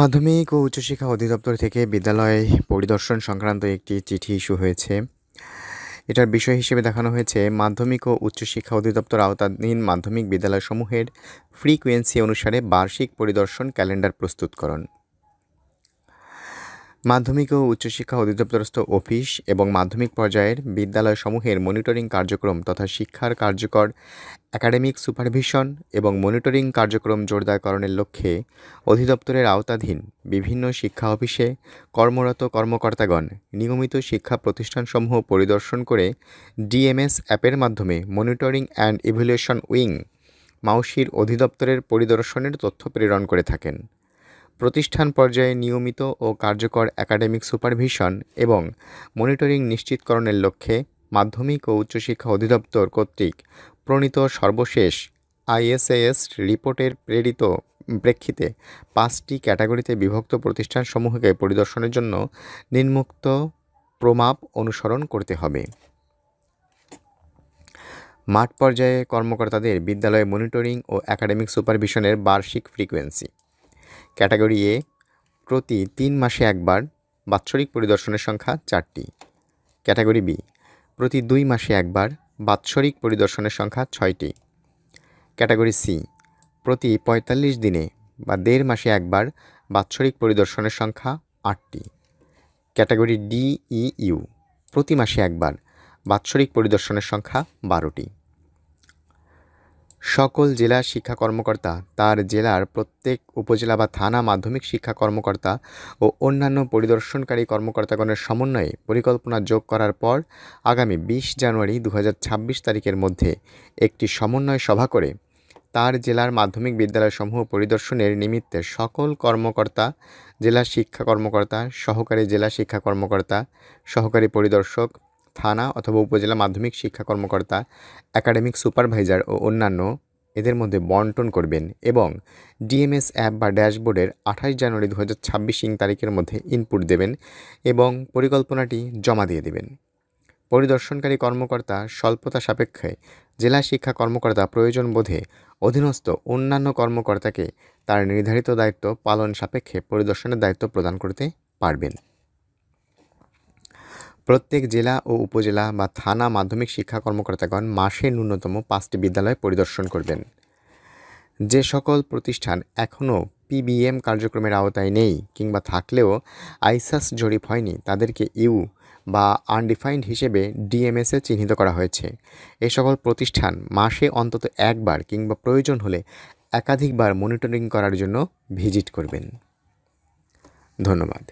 মাধ্যমিক ও উচ্চশিক্ষা অধিদপ্তর থেকে বিদ্যালয় পরিদর্শন সংক্রান্ত একটি চিঠি ইস্যু হয়েছে। এটার বিষয় হিসেবে দেখানো হয়েছে মাধ্যমিক ও উচ্চশিক্ষা অধিদপ্তর আওতাধীন মাধ্যমিক বিদ্যালয়সমূহের ফ্রিকোয়েন্সি অনুসারে বার্ষিক পরিদর্শন ক্যালেন্ডার প্রস্তুতকরণ। মাধ্যমিক ও উচ্চশিক্ষা অধিদপ্তরস্থ অফিস এবং মাধ্যমিক পর্যায়ের বিদ্যালয়সমূহের মনিটরিং কার্যক্রম তথা শিক্ষার কার্যকর একাডেমিক সুপারভিশন এবং মনিটরিং কার্যক্রম জোরদারকরণের লক্ষ্যে অধিদপ্তরের আওতাধীন বিভিন্ন শিক্ষা অফিসে কর্মরত কর্মকর্তাগণ নিয়মিত শিক্ষা প্রতিষ্ঠানসমূহ পরিদর্শন করে ডিএমএস অ্যাপের মাধ্যমে মনিটরিং অ্যান্ড ইভ্যালুয়েশন উইং মাউসির অধিদপ্তরের পরিদর্শনের তথ্য প্রেরণ করে থাকেন। প্রতিষ্ঠান পর্যায়ে নিয়মিত ও কার্যকর একাডেমিক সুপারভিশন এবং মনিটরিং নিশ্চিতকরণের লক্ষ্যে মাধ্যমিক ও উচ্চশিক্ষা অধিদপ্তর কর্তৃক প্রণীত সর্বশেষ আইএসএস রিপোর্টের প্রেক্ষিতে 5টি ক্যাটাগরিতে বিভক্ত প্রতিষ্ঠানসমূহকে পরিদর্শনের জন্য নিম্নোক্ত প্রমাপ অনুসরণ করতে হবে। মাঠ পর্যায়ে কর্মকর্তাদের বিদ্যালয়ে মনিটরিং ও একাডেমিক সুপারভিশনের বার্ষিক ফ্রিকোয়েন্সি। ক্যাটাগরি এ, প্রতি 3 মাসে একবার বাৎসরিক পরিদর্শনের সংখ্যা 4টি। ক্যাটাগরি বি, প্রতি 2 মাসে একবার বাৎসরিক পরিদর্শনের সংখ্যা 6টি। ক্যাটাগরি সি, প্রতি 45 দিনে বা 1.5 মাসে একবার বাৎসরিক পরিদর্শনের সংখ্যা 8টি। ক্যাটাগরি ডি ই ইউ, প্রতি মাসে একবার বাৎসরিক পরিদর্শনের সংখ্যা 12টি। সকল জেলা শিক্ষা কর্মকর্তা তার জেলার প্রত্যেক উপজেলা বা থানা মাধ্যমিক শিক্ষা কর্মকর্তা ও অন্যান্য পরিদর্শনকারী কর্মকর্তাগণের সমন্বয়ে পরিকল্পনা যোগ করার পর আগামী 20 জানুয়ারি 2026 তারিখের মধ্যে একটি সমন্বয় সভা করে তার জেলার মাধ্যমিক বিদ্যালয়সমূহ পরিদর্শনের নিমিত্তে সকল কর্মকর্তা, জেলা শিক্ষা কর্মকর্তা, সহকারী জেলা শিক্ষা কর্মকর্তা, সহকারী পরিদর্শক, থানা অথবা উপজেলা মাধ্যমিক শিক্ষা কর্মকর্তা, একাডেমিক সুপারভাইজার ও অন্যান্য এদের মধ্যে বন্টন করবেন এবং ডিএমএস অ্যাপ বা ড্যাশবোর্ডের 28 জানুয়ারি 2026 তারিখের মধ্যে ইনপুট দেবেন এবং পরিকল্পনাটি জমা দিয়ে দেবেন। পরিদর্শনকারী কর্মকর্তা স্বল্পতা সাপেক্ষে জেলা শিক্ষা কর্মকর্তা প্রয়োজন বোধে অধীনস্থ অন্যান্য কর্মকর্তাকে তার নির্ধারিত দায়িত্ব পালন সাপেক্ষে পরিদর্শনের দায়িত্ব প্রদান করতে পারবেন। প্রত্যেক জেলা ও উপজেলা বা থানা মাধ্যমিক শিক্ষা কর্মকর্তাগণ মাসে ন্যূনতম 5টি বিদ্যালয় পরিদর্শন করবেন। যে সকল প্রতিষ্ঠান এখনও পিবিএম কার্যক্রমের আওতায় নেই কিংবা থাকলেও আইসাস জরিপ হয়নি তাদেরকে ইউ বা আনডিফাইন্ড হিসেবে ডিএমএসে চিহ্নিত করা হয়েছে। এ সকল প্রতিষ্ঠান মাসে অন্তত একবার কিংবা প্রয়োজন হলে একাধিকবার মনিটরিং করার জন্য ভিজিট করবেন। ধন্যবাদ।